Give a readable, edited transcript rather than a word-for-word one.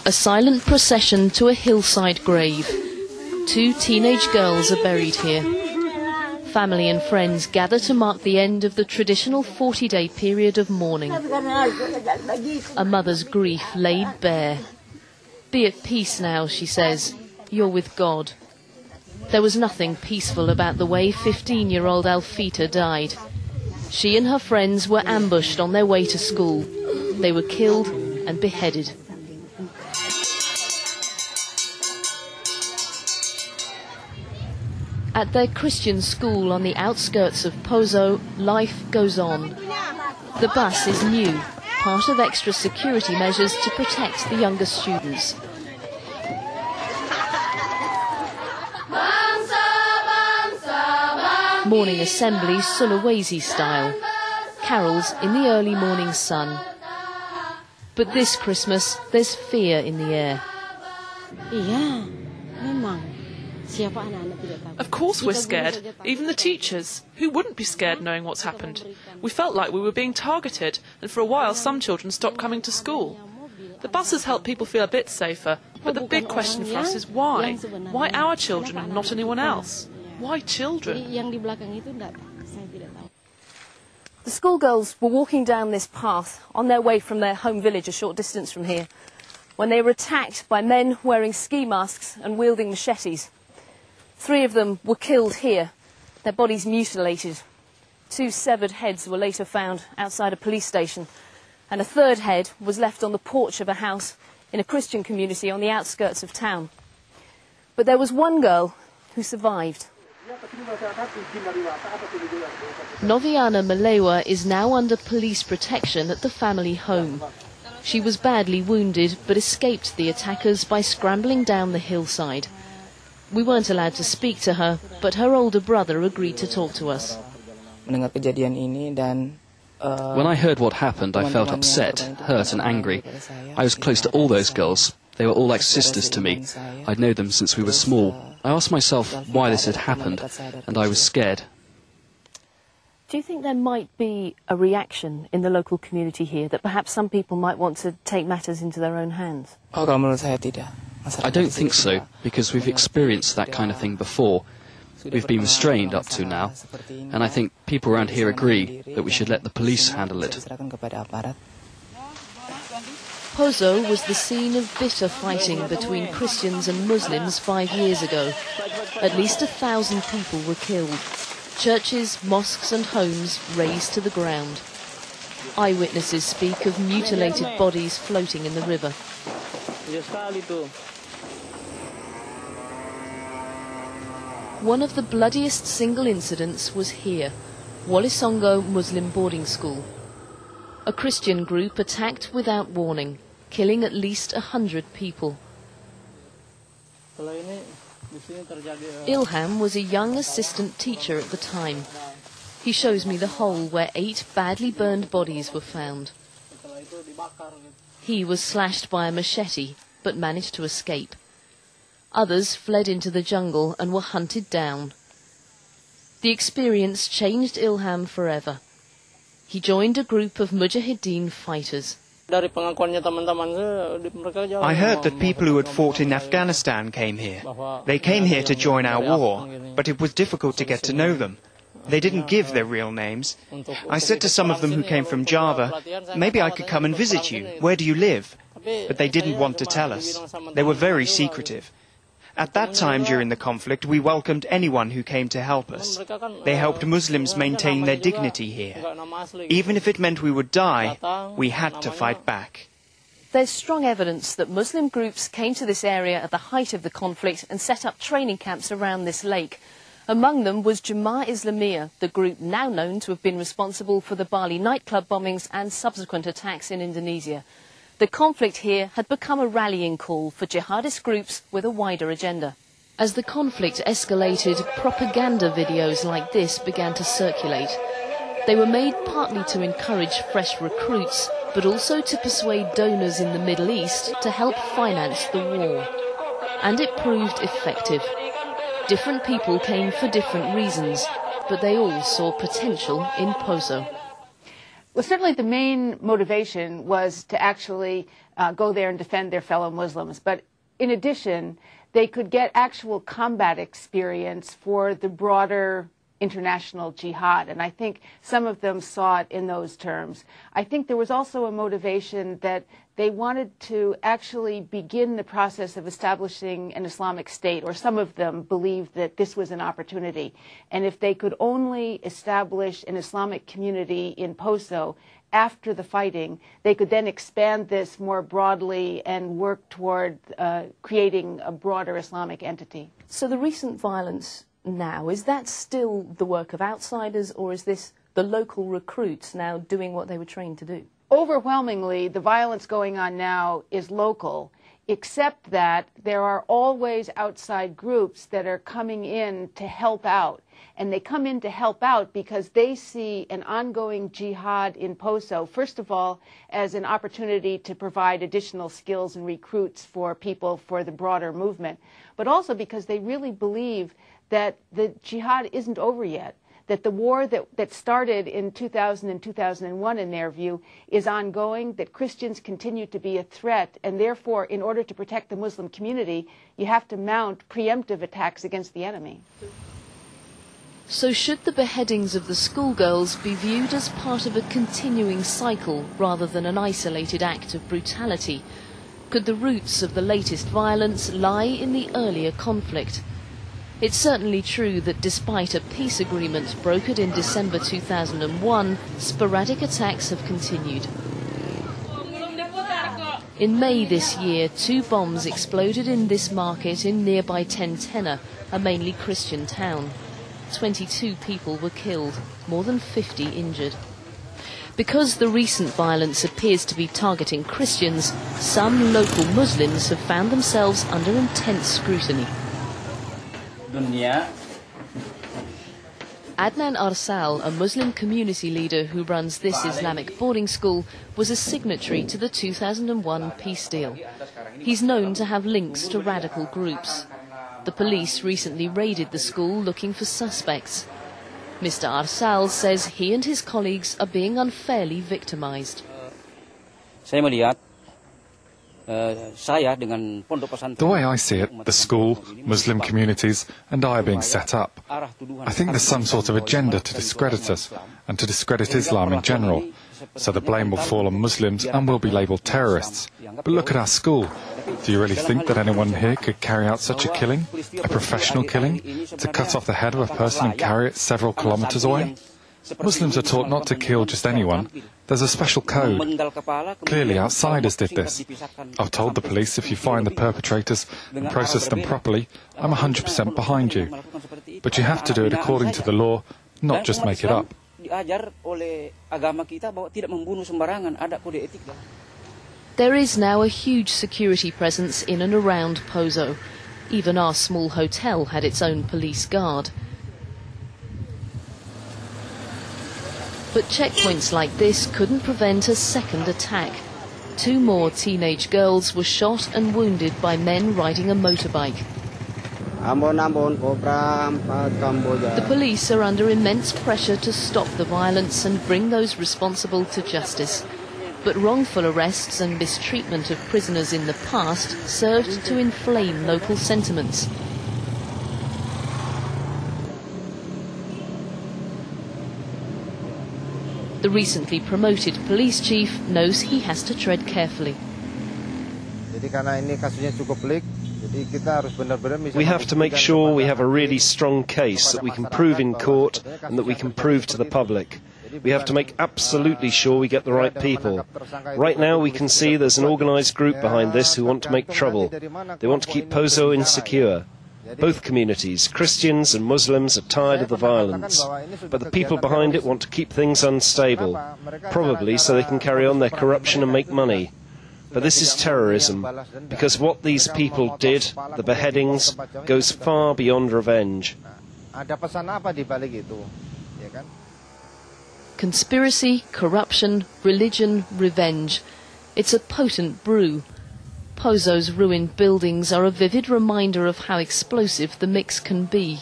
A silent procession to a hillside grave. 2 teenage girls are buried here. Family and friends gather to mark the end of the traditional 40-day period of mourning. A mother's grief laid bare. Be at peace now, she says. You're with God. There was nothing peaceful about the way 15-year-old Alfita died. She and her friends were ambushed on their way to school. They were killed and beheaded. At their Christian school on the outskirts of Poso, life goes on. The bus is new, part of extra security measures to protect the younger students. Morning assemblies Sulawesi style. Carols in the early morning sun. But this Christmas, there's fear in the air. Of course we're scared, even the teachers. Who wouldn't be scared knowing what's happened? We felt like we were being targeted, and for a while some children stopped coming to school. The buses help people feel a bit safer, but the big question for us is why? Why our children and not anyone else? Why children? The schoolgirls were walking down this path on their way from their home village a short distance from here when they were attacked by men wearing ski masks and wielding machetes. 3 of them were killed here, their bodies mutilated. 2 severed heads were later found outside a police station, and a 3rd head was left on the porch of a house in a Christian community on the outskirts of town. But there was one girl who survived. Noviana Malewa is now under police protection at the family home. She was badly wounded but escaped the attackers by scrambling down the hillside. We weren't allowed to speak to her, but her older brother agreed to talk to us. When I heard what happened, I felt upset, hurt and angry. I was close to all those girls. They were all like sisters to me. I'd known them since we were small. I asked myself why this had happened, and I was scared. Do you think there might be a reaction in the local community here, that perhaps some people might want to take matters into their own hands? I don't think so, because we've experienced that kind of thing before. We've been restrained up to now, and I think people around here agree that we should let the police handle it. Poso was the scene of bitter fighting between Christians and Muslims 5 years ago. At least 1,000 people were killed. Churches, mosques and homes razed to the ground. Eyewitnesses speak of mutilated bodies floating in the river. One of the bloodiest single incidents was here, Walisongo Muslim boarding school. A Christian group attacked without warning, killing at least 100 people. Ilham was a young assistant teacher at the time. He shows me the hole where 8 badly burned bodies were found. He was slashed by a machete, but managed to escape. Others fled into the jungle and were hunted down. The experience changed Ilham forever. He joined a group of Mujahideen fighters. I heard that people who had fought in Afghanistan came here. They came here to join our war, but it was difficult to get to know them. They didn't give their real names. I said to some of them who came from Java, maybe I could come and visit you. Where do you live? But they didn't want to tell us. They were very secretive. At that time during the conflict, we welcomed anyone who came to help us. They helped Muslims maintain their dignity here. Even if it meant we would die, we had to fight back. There's strong evidence that Muslim groups came to this area at the height of the conflict and set up training camps around this lake. Among them was Jemaah Islamiyah, the group now known to have been responsible for the Bali nightclub bombings and subsequent attacks in Indonesia. The conflict here had become a rallying call for jihadist groups with a wider agenda. As the conflict escalated, propaganda videos like this began to circulate. They were made partly to encourage fresh recruits, but also to persuade donors in the Middle East to help finance the war. And it proved effective. Different people came for different reasons, but they all saw potential in Poso. Well, certainly the main motivation was to actually go there and defend their fellow Muslims. But in addition, they could get actual combat experience for the broader international jihad. And I think some of them saw it in those terms. I think there was also a motivation that they wanted to actually begin the process of establishing an Islamic State, or some of them believed that this was an opportunity. And if they could only establish an Islamic community in Poso after the fighting, they could then expand this more broadly and work toward creating a broader Islamic entity. So the recent violence now, is that still the work of outsiders, or is this the local recruits now doing what they were trained to do? Overwhelmingly, the violence going on now is local, except that there are always outside groups that are coming in to help out. And they come in to help out because they see an ongoing jihad in Poso, first of all, as an opportunity to provide additional skills and recruits for people for the broader movement, but also because they really believe that the jihad isn't over yet, that the war that started in 2000 and 2001, in their view, is ongoing, that Christians continue to be a threat, and therefore, in order to protect the Muslim community, you have to mount preemptive attacks against the enemy. So should the beheadings of the schoolgirls be viewed as part of a continuing cycle rather than an isolated act of brutality? Could the roots of the latest violence lie in the earlier conflict? It's certainly true that despite a peace agreement brokered in December 2001, sporadic attacks have continued. In May this year, 2 bombs exploded in this market in nearby Tentena, a mainly Christian town. 22 people were killed, more than 50 injured. Because the recent violence appears to be targeting Christians, some local Muslims have found themselves under intense scrutiny. Adnan Arsal, a Muslim community leader who runs this Islamic boarding school, was a signatory to the 2001 peace deal. He's known to have links to radical groups. The police recently raided the school looking for suspects. Mr. Arsal says he and his colleagues are being unfairly victimized. The way I see it, the school, Muslim communities and I are being set up. I think there's some sort of agenda to discredit us and to discredit Islam in general. So the blame will fall on Muslims and we'll be labelled terrorists. But look at our school. Do you really think that anyone here could carry out such a killing? A professional killing? To cut off the head of a person and carry it several kilometres away? Muslims are taught not to kill just anyone. There's a special code. Clearly outsiders did this. I've told the police if you find the perpetrators and process them properly, I'm 100% behind you. But you have to do it according to the law, not just make it up. There is now a huge security presence in and around Poso. Even our small hotel had its own police guard. But checkpoints like this couldn't prevent a second attack. 2 more teenage girls were shot and wounded by men riding a motorbike. The police are under immense pressure to stop the violence and bring those responsible to justice. But wrongful arrests and mistreatment of prisoners in the past served to inflame local sentiments. The recently promoted police chief knows he has to tread carefully. We have to make sure we have a really strong case that we can prove in court and that we can prove to the public. We have to make absolutely sure we get the right people. Right now we can see there's an organised group behind this who want to make trouble. They want to keep Poso insecure. Both communities, Christians and Muslims, are tired of the violence, but the people behind it want to keep things unstable, probably so they can carry on their corruption and make money. But this is terrorism, because what these people did, the beheadings, goes far beyond revenge. Conspiracy, corruption, religion, revenge. It's a potent brew. Poso's ruined buildings are a vivid reminder of how explosive the mix can be.